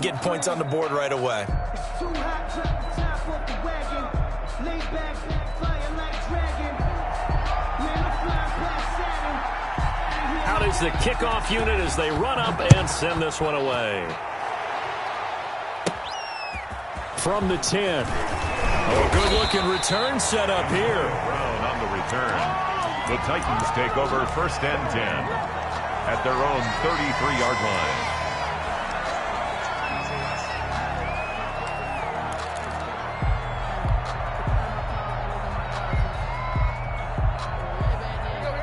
getting points on the board right away. Out is the kickoff unit as they run up and send this one away. From the 10. A good-looking return set up here. Brown on the return. The Titans take over 1st and 10 at their own 33-yard line.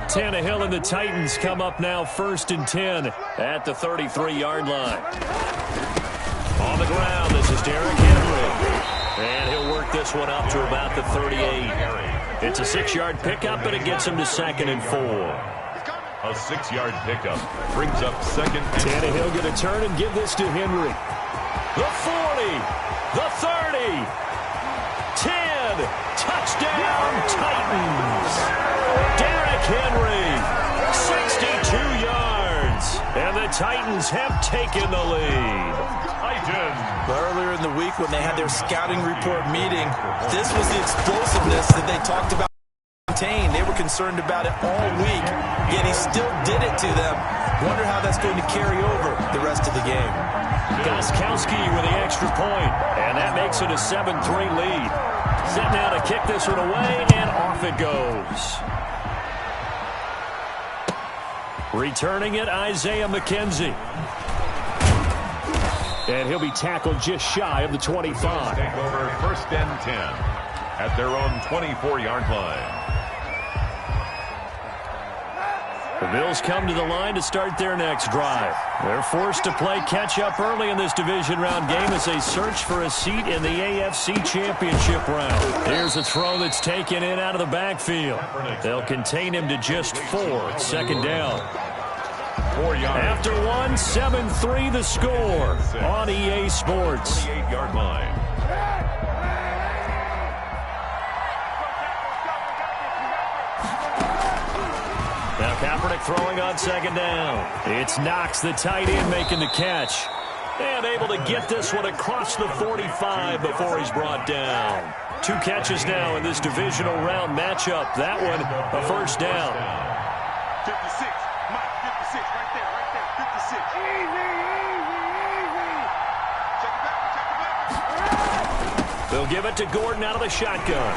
Tannehill and the Titans come up now 1st and 10 at the 33-yard line. On the ground, this is Derrick Henry. And he'll work this one up to about the 38. It's a 6-yard pickup, but it gets him to 2nd and 4. A 6-yard pickup brings up 2nd and 4. Tannehill going to turn and give this to Henry. The 40, the 30, 10, touchdown Titans. Derrick Henry, 62 yards, and the Titans have taken the lead. Earlier in the week when they had their scouting report meeting, this was the explosiveness that they talked about. They were concerned about it all week, yet he still did it to them. Wonder how that's going to carry over the rest of the game. Gostkowski with the extra point, and that makes it a 7-3 lead. Set now to kick this one away, and off it goes. Returning it, Isaiah McKenzie. And he'll be tackled just shy of the 25. Take over 1st and 10 at their own 24-yard line. The Bills come to the line to start their next drive. They're forced to play catch-up early in this division round game as they search for a seat in the AFC Championship round. Here's a throw that's taken in out of the backfield. They'll contain him to just 4. 2nd down. 4 yards. After one, 7-3 the score on EA Sports. 28-yard line. Now Kaepernick throwing on 2nd down. It's Knox, the tight end, making the catch. And able to get this one across the 45 before he's brought down. 2 catches now in this divisional round matchup. That one, a 1st down. 56. Mike, 56. Right there. 56. Easy. They'll give it to Gordon out of the shotgun.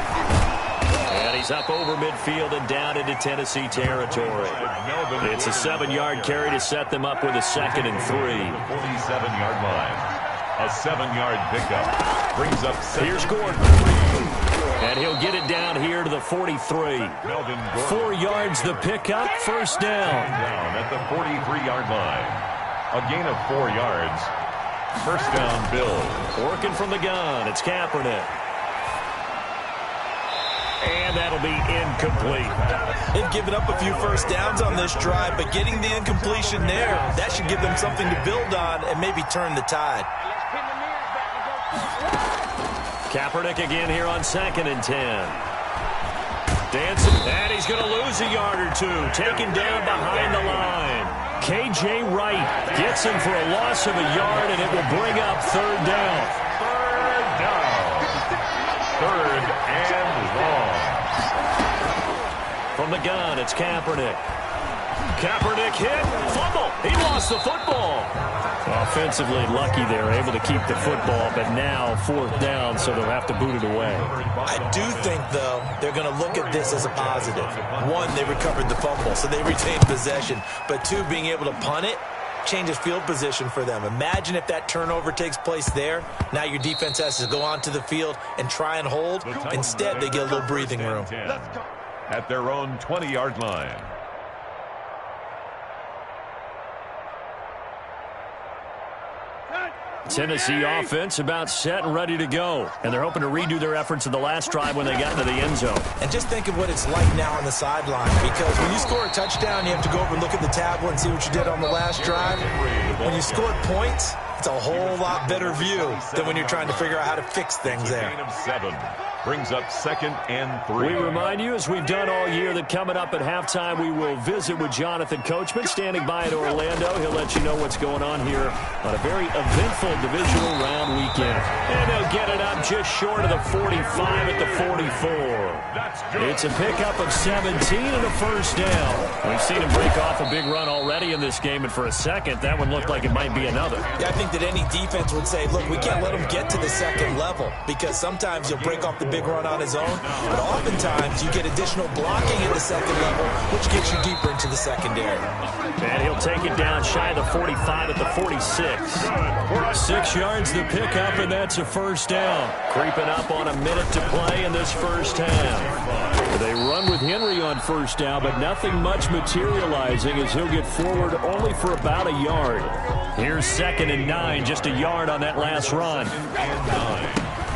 And he's up over midfield and down into Tennessee territory. It's a 7-yard carry to set them up with a 2nd and 3. 47-yard line. A 7-yard pickup brings up 7. Here's Gordon. And he'll get it down here to the 43. 4 yards the pickup, 1st down. Down at the 43-yard line. A gain of 4 yards. 1st down, Bills. Working from the gun, it's Kaepernick. And that'll be incomplete. They've given up a few 1st downs on this drive, but getting the incompletion there, that should give them something to build on and maybe turn the tide. Kaepernick again here on 2nd and 10. Dancing, and he's going to lose a yard or 2. Taken down behind the line. K.J. Wright gets him for a loss of a yard, and it will bring up 3rd down. 3rd down. 3rd and long. From the gun, it's Kaepernick. Kaepernick hit, fumble. He lost the football. Offensively lucky they're able to keep the football, but now 4th down, so they'll have to boot it away. I do think, though, they're going to look at this as a positive. 1, they recovered the fumble, so they retained possession. But 2, being able to punt it changes field position for them. Imagine if that turnover takes place there. Now your defense has to go onto the field and try and hold. Instead, they get a little breathing room. At their own 20-yard line. Tennessee offense about set and ready to go. And they're hoping to redo their efforts in the last drive when they got into the end zone. And just think of what it's like now on the sideline. Because when you score a touchdown, you have to go over and look at the tablet and see what you did on the last drive. When you scored points, it's a whole lot better view than when you're trying to figure out how to fix things there. Gain of 7. Brings up 2nd and 3. We remind you, as we've done all year, that coming up at halftime, we will visit with Jonathan Coachman, standing by in Orlando. He'll let you know what's going on here on a very eventful divisional round weekend. And they'll get it up just short of the 45 at the 44. It's a pickup of 17 and a first down. We've seen him break off a big run already in this game, and for a second, that one looked like it might be another. Yeah, I think that any defense would say, look, we can't let him get to the second level, because sometimes you'll break off the big run on his own, but oftentimes you get additional blocking at the second level, which gets you deeper into the secondary. And he'll take it down shy of the 45 at the 46. 6 yards the pickup, and that's a first down. Creeping up on a minute to play in this first half. They run with Henry on first down, but nothing much materializing as he'll get forward only for about a yard. Here's 2nd and 9, just a yard on that last run.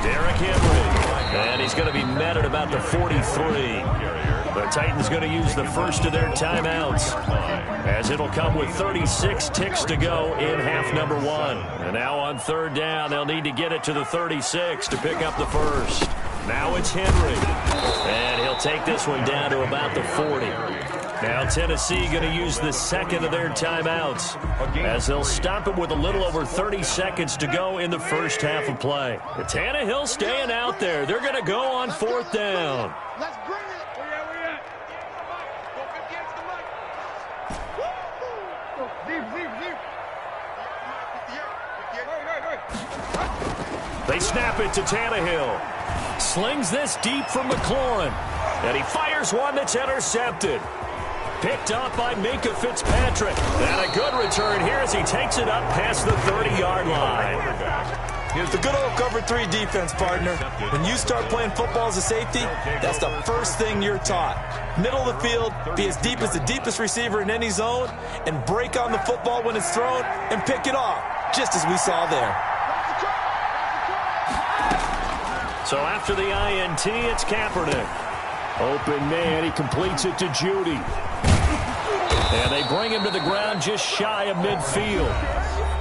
Derrick Henry. And he's going to be met at about the 43. The Titans going to use the first of their timeouts, as it'll come with 36 ticks to go in half number 1. And now on third down, they'll need to get it to the 36 to pick up the first. Now it's Henry. And he'll take this one down to about the 40. Now Tennessee going to use the second of their timeouts, as they'll stop it with a little over 30 seconds to go in the first half of play. Tannehill staying out there. They're going to go on fourth down. Let's bring it. They snap it to Tannehill. Slings this deep from McLaurin. And he fires one that's intercepted. Picked up by Minkah Fitzpatrick. And a good return here as he takes it up past the 30-yard line. Here's the good old cover 3 defense, partner. When you start playing football as a safety, that's the first thing you're taught. Middle of the field, be as deep as the deepest receiver in any zone, and break on the football when it's thrown and pick it off, just as we saw there. So after the INT, it's Kaepernick. Open man, he completes it to Judy. And they bring him to the ground just shy of midfield.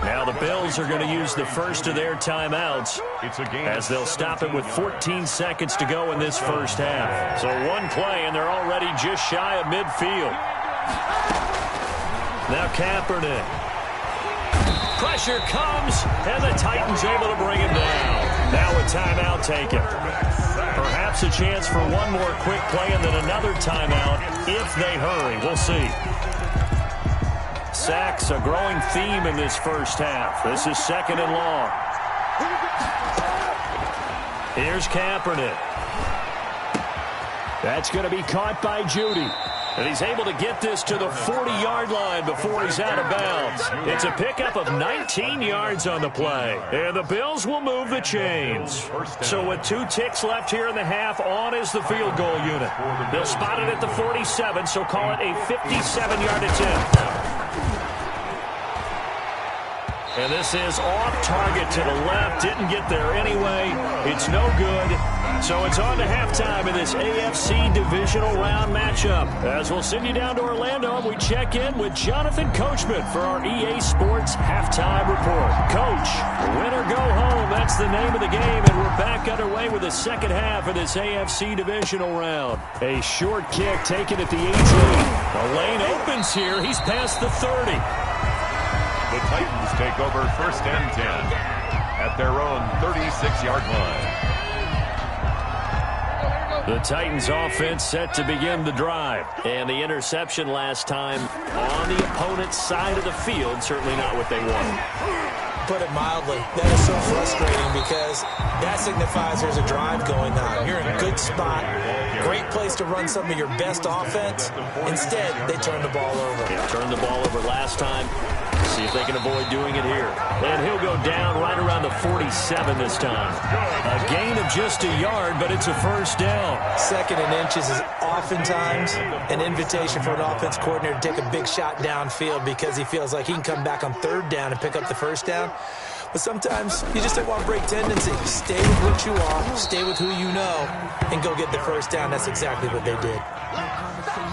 Now the Bills are going to use the first of their timeouts, as they'll stop it with 14 seconds to go in this first half. So one play, and they're already just shy of midfield. Now Kaepernick. Pressure comes, and the Titans able to bring him down. Now a timeout taken. Perhaps a chance for one more quick play and then another timeout if they hurry. We'll see. Sacks, a growing theme in this first half. This is 2nd and long. Here's Kaepernick. That's going to be caught by Judy. And he's able to get this to the 40-yard line before he's out of bounds. It's a pickup of 19 yards on the play. And the Bills will move the chains. So with 2 ticks left here in the half, on is the field goal unit. They'll spot it at the 47, so call it a 57-yard attempt. And this is off target to the left. Didn't get there anyway. It's no good. So it's on to halftime in this AFC divisional round matchup. As we'll send you down to Orlando, and we check in with Jonathan Coachman for our EA Sports Halftime Report. Coach, win or go home, that's the name of the game, and we're back underway with the second half of this AFC divisional round. A short kick taken at the 18. The lane opens here. He's past the 30. The Titans take over 1st and 10 at their own 36-yard line. The Titans offense set to begin the drive. And the interception last time on the opponent's side of the field, certainly not what they wanted. Put it mildly, that is so frustrating because that signifies there's a drive going on. You're in a good spot, great place to run some of your best offense. Instead, they turn the ball over. Yeah, turned the ball over last time. See if they can avoid doing it here. And he'll go down right around the 47 this time. A gain of just a yard, but it's a first down. 2nd and inches is oftentimes an invitation for an offense coordinator to take a big shot downfield because he feels like he can come back on 3rd down and pick up the first down. But sometimes you just don't want to break tendency. Stay with what you are, stay with who you know, and go get the first down. That's exactly what they did.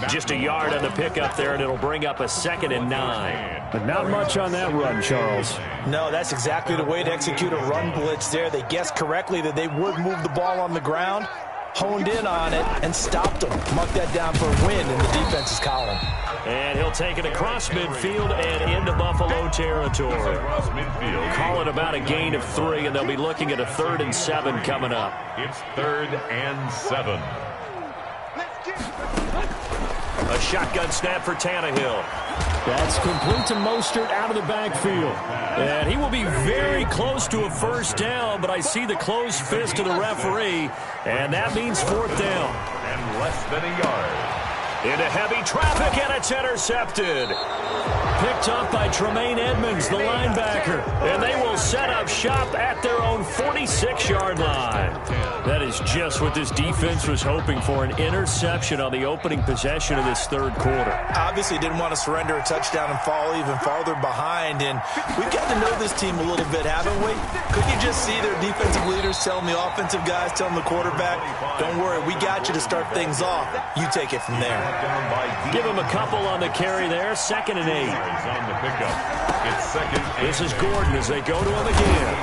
Just a yard on the pickup there, and it'll bring up a 2nd and 9. But not much on that run, Charles. No, that's exactly the way to execute a run blitz there. They guessed correctly that they would move the ball on the ground, honed in on it, and stopped them. Mark that down for a win in the defense's column. And he'll take it across midfield and into Buffalo territory. Call it about a gain of 3, and they'll be looking at a 3rd and 7 coming up. It's 3rd and 7. A shotgun snap for Tannehill. That's complete to Mostert out of the backfield. And he will be very close to a 1st down, but I see the closed fist of the referee, and that means 4th down. And less than a yard. Into heavy traffic, and it's intercepted. Picked up by Tremaine Edmonds, the linebacker. And they will set up shop at their own 46-yard line. That is just what this defense was hoping for, an interception on the opening possession of this 3rd quarter. Obviously didn't want to surrender a touchdown and fall even farther behind. And we've gotten to know this team a little bit, haven't we? Couldn't you just see their defensive leaders telling the offensive guys, telling the quarterback, don't worry, we got you to start things off. You take it from there. Give him a couple on the carry there, 2nd and 8. On the pickup. It's 2nd. This is Gordon as they go to him again.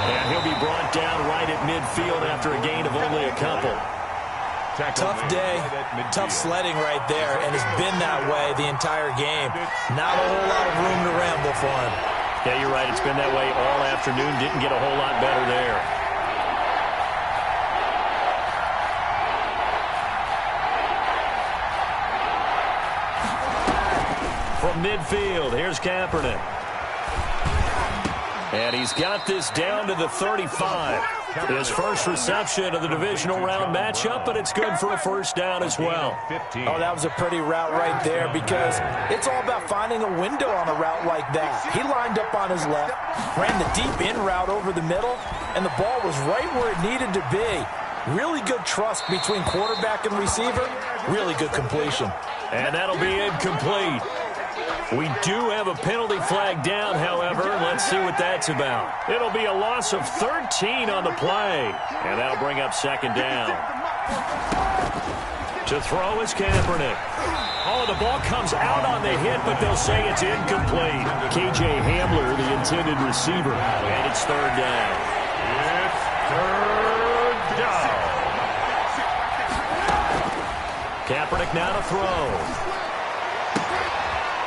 And he'll be brought down right at midfield after a gain of only a couple. Tough day, tough sledding right there, and it's been that way the entire game. Not a whole lot of room to ramble for him. Yeah, you're right. It's been that way all afternoon. Didn't get a whole lot better there. From midfield, here's Kaepernick. And he's got this down to the 35. His first reception of the divisional round matchup, but it's good for a 1st down as well. Oh, that was a pretty route right there because it's all about finding a window on a route like that. He lined up on his left, ran the deep in route over the middle, and the ball was right where it needed to be. Really good trust between quarterback and receiver. Really good completion. And that'll be incomplete. We do have a penalty flag down, however. Let's see what that's about. It'll be a loss of 13 on the play. And that'll bring up 2nd down. To throw is Kaepernick. Oh, the ball comes out on the hit, but they'll say it's incomplete. K.J. Hamler, the intended receiver. And it's 3rd down. It's 3rd down. Kaepernick now to throw.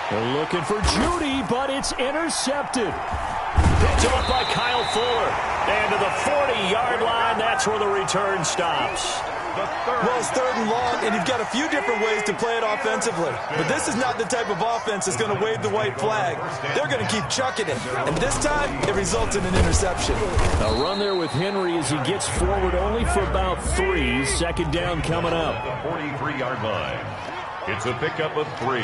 They're looking for Judy, but it's intercepted. Picked up by Kyle Fuller. And to the 40-yard line, that's where the return stops. Well, it's 3rd and long, and you've got a few different ways to play it offensively. But this is not the type of offense that's going to wave the white flag. They're going to keep chucking it. And this time, it results in an interception. A run there with Henry as he gets forward only for about 3. 2nd down coming up. The 43-yard line. It's a pickup of 3.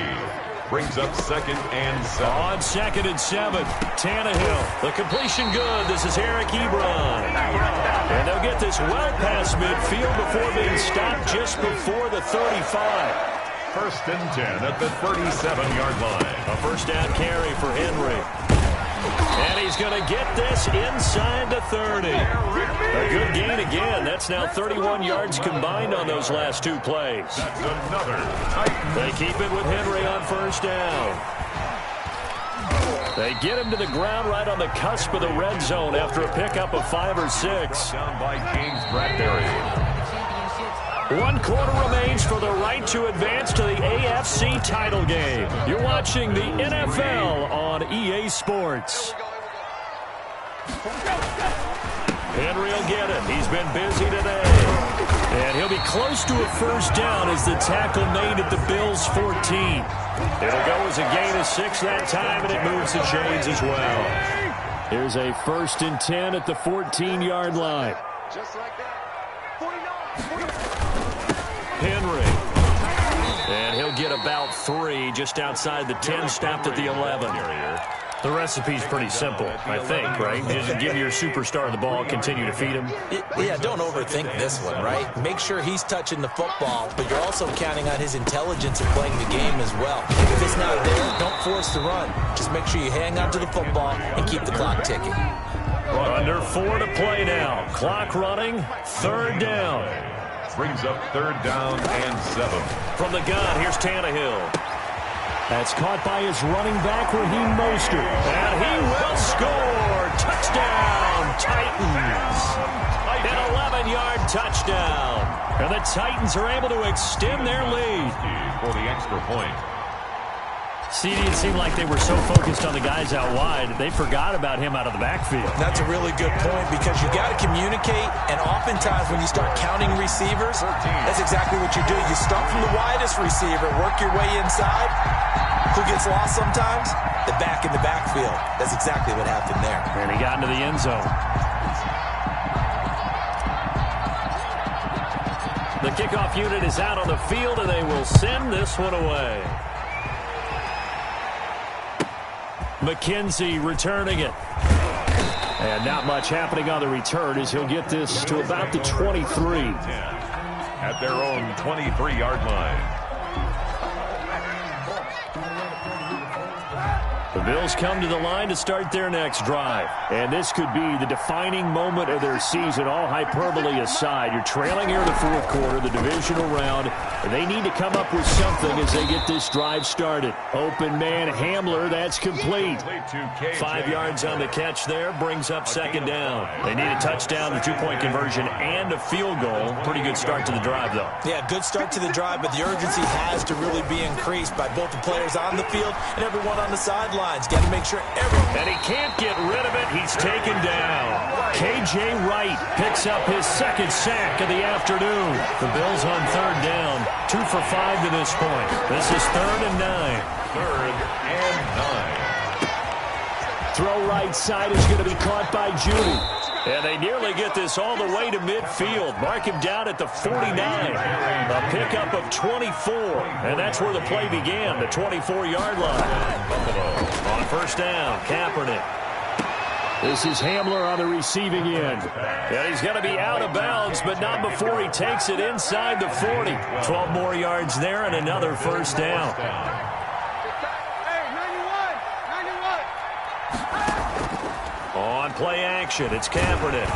Brings up 2nd and 7. On 2nd and 7, Tannehill. The completion good. This is Eric Ebron. And they'll get this well past midfield before being stopped just before the 35. 1st and 10 at the 37-yard line. A 1st down carry for Henry. And he's going to get this inside the 30. A good gain again. That's now 31 yards combined on those last 2 plays. That's another Titan. They keep it with Henry on 1st down. They get him to the ground right on the cusp of the red zone after a pickup of 5 or 6. Down by James Bradbury. 1 quarter remains for the right to advance to the AFC title game. You're watching the NFL on EA Sports. Henry will get it. He's been busy today. And he'll be close to a 1st down as the tackle made at the Bills' 14. It'll go as a gain of 6 that time, and it moves the chains as well. Here's a 1st and 10 at the 14-yard line. Just like that. 49. Henry. And he'll get about 3 just outside the 10, stopped at the 11. The recipe's pretty simple, I think, right? Just give your superstar the ball, continue to feed him. Yeah, don't overthink this one, right? Make sure he's touching the football, but you're also counting on his intelligence in playing the game as well. If it's not there, don't force the run. Just make sure you hang on to the football and keep the clock ticking. Under 4 to play now. Clock running, 3rd down. Brings up 3rd down and 7. From the gun, here's Tannehill. That's caught by his running back, Raheem Mostert. And he will score. Touchdown, Titans. An 11-yard touchdown. And the Titans are able to extend their lead. For the extra point. CD, it seemed like they were so focused on the guys out wide, they forgot about him out of the backfield. That's a really good point because you got to communicate, and oftentimes when you start counting receivers, that's exactly what you do. You start from the widest receiver, work your way inside. Who gets lost sometimes? The back in the backfield. That's exactly what happened there. And he got into the end zone. The kickoff unit is out on the field, and they will send this one away. McKenzie returning it. And not much happening on the return as he'll get this to about the 23. At their own 23-yard line. The Bills come to the line to start their next drive. And this could be the defining moment of their season, all hyperbole aside. You're trailing here in the fourth quarter, the divisional round, and they need to come up with something as they get this drive started. Open man Hamler, that's complete. 5 yards on the catch there, brings up second down. They need a touchdown, the two-point conversion, and a field goal. Pretty good start to the drive, though. Yeah, good start to the drive, but the urgency has to really be increased by both the players on the field and everyone on the sideline. Got to make sure everyone... And he can't get rid of it. He's taken down. K.J. Wright picks up his second sack of the afternoon. The Bills on third down. 2 for 5 to this point. This is 3rd and 9. 3rd and 9. Throw right side is going to be caught by Judy. And they nearly get this all the way to midfield. Mark him down at the 49. A pickup of 24. And that's where the play began, the 24-yard line. On first down, Kaepernick. This is Hamler on the receiving end. And he's going to be out of bounds, but not before he takes it inside the 40. 12 more yards there and another first down. On play action, it's Kaepernick.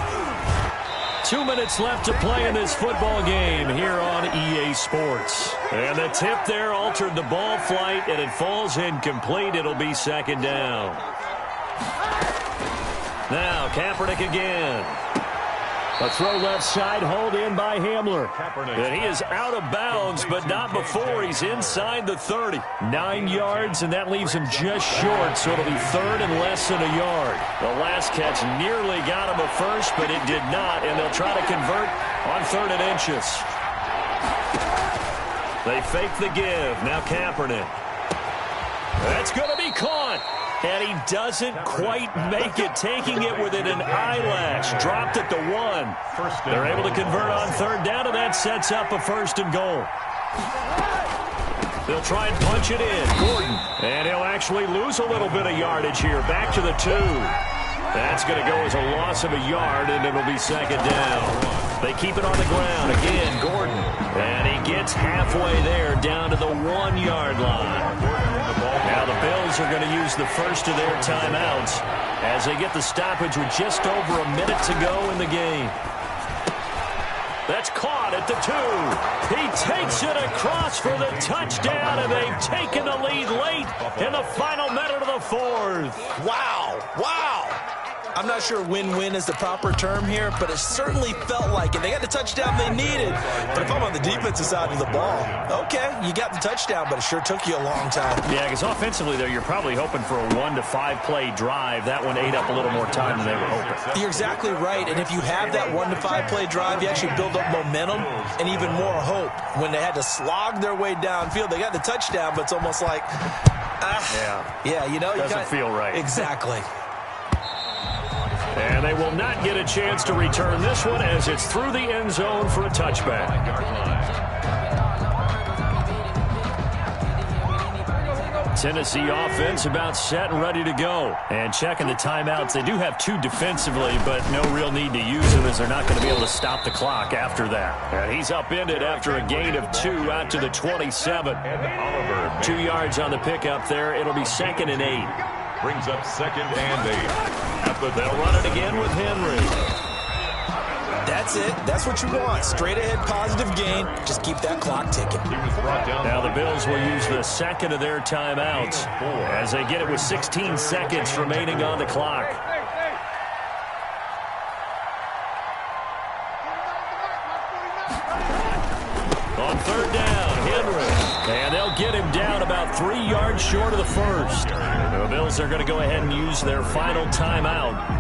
2 minutes left to play in this football game here on EA Sports. And the tip there altered the ball flight, and it falls incomplete. It'll be second down. Now Kaepernick again. A throw left side, hauled in by Hamler. And he is out of bounds, but not before he's inside the 30. 9 yards, and that leaves him just short, so it'll be third and less than a yard. The last catch nearly got him a first, but it did not, and they'll try to convert on 3rd and inches. They fake the give. Now Kaepernick. That's going to be caught. And he doesn't quite make it, taking it within an eyelash. Dropped at the 1. They're able to convert on third down, and that sets up a 1st and goal. They'll try and punch it in. Gordon. And he'll actually lose a little bit of yardage here. Back to the 2. That's going to go as a loss of a yard, and it'll be second down. They keep it on the ground. Again, Gordon. And he gets halfway there, down to the 1-yard line. Now the Bills are going to use the first of their timeouts as they get the stoppage with just over a minute to go in the game. That's caught at the 2. He takes it across for the touchdown, and they've taken the lead late in the final minute of the 4th. Wow. Wow. I'm not sure win-win is the proper term here, but it certainly felt like it. They got the touchdown they needed. But if I'm on the defensive side of the ball, okay, you got the touchdown, but it sure took you a long time. Yeah, because offensively, though, you're probably hoping for a 1 to 5 play drive. That one ate up a little more time than they were hoping. You're exactly right, and if you have that 1 to 5 play drive, you actually build up momentum and even more hope. When they had to slog their way downfield, they got the touchdown, but it's almost like, yeah, you know. Doesn't feel right. Exactly. And they will not get a chance to return this one as it's through the end zone for a touchback. Tennessee offense about set and ready to go. And checking the timeouts, they do have 2 defensively, but no real need to use them as they're not going to be able to stop the clock after that. And he's upended after a gain of 2 out to the 27. 2 yards on the pickup there. It'll be 2nd and 8. Brings up 2nd and 8. They'll run it again with Henry. That That's it. That's what you want. Straight ahead positive gain. Just keep that clock ticking. He was brought down. Now the Bills will use the second of their timeouts as they get it with 16 seconds remaining on the clock. On third down, Henry. And they'll get him down about 3 yards short of the first. The Bills are going to go ahead and use their final timeout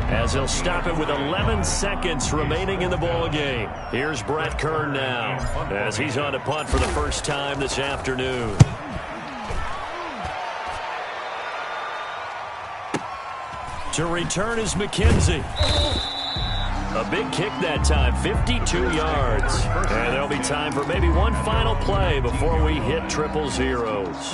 as they'll stop it with 11 seconds remaining in the ball game. Here's Brett Kern now as he's on to punt for the first time this afternoon. To return is McKenzie. A big kick that time, 52 yards. And there'll be time for maybe one final play before we hit triple zeros.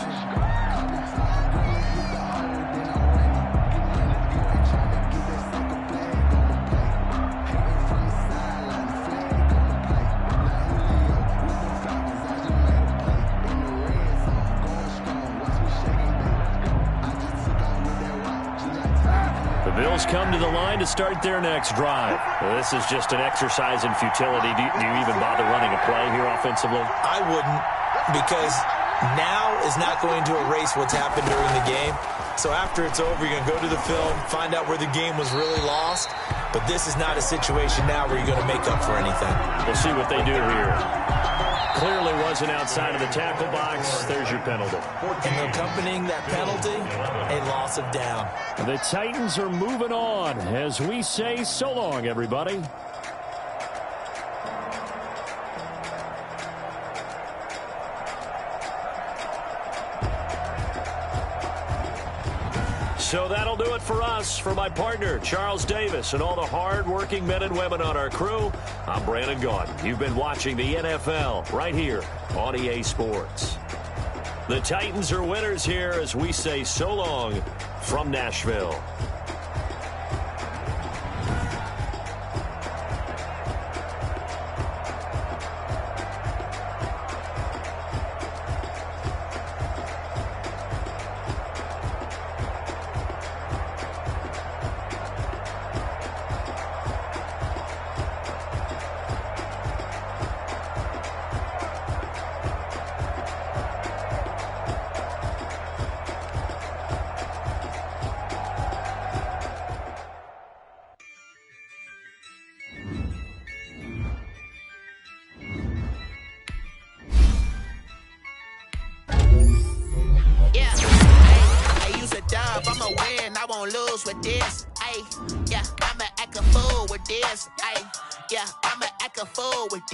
Bills come to the line to start their next drive. Well, this is just an exercise in futility. Do you even bother running a play here offensively? I wouldn't, because now is not going to erase what's happened during the game. So after it's over, you're going to go to the film, find out where the game was really lost. But this is not a situation now where you're going to make up for anything. We'll see what they do here. Clearly wasn't outside of the tackle box. There's your penalty. And accompanying that penalty, a loss of down. The Titans are moving on as we say so long, everybody. So that'll do it for us. For my partner, Charles Davis, and all the hard-working men and women on our crew, I'm Brandon Gaudin. You've been watching the NFL right here on EA Sports. The Titans are winners here as we say so long from Nashville. I'ma win, I won't lose with this. Ay, yeah, I'ma act a fool with this. Ay, yeah, I'ma act a fool with this.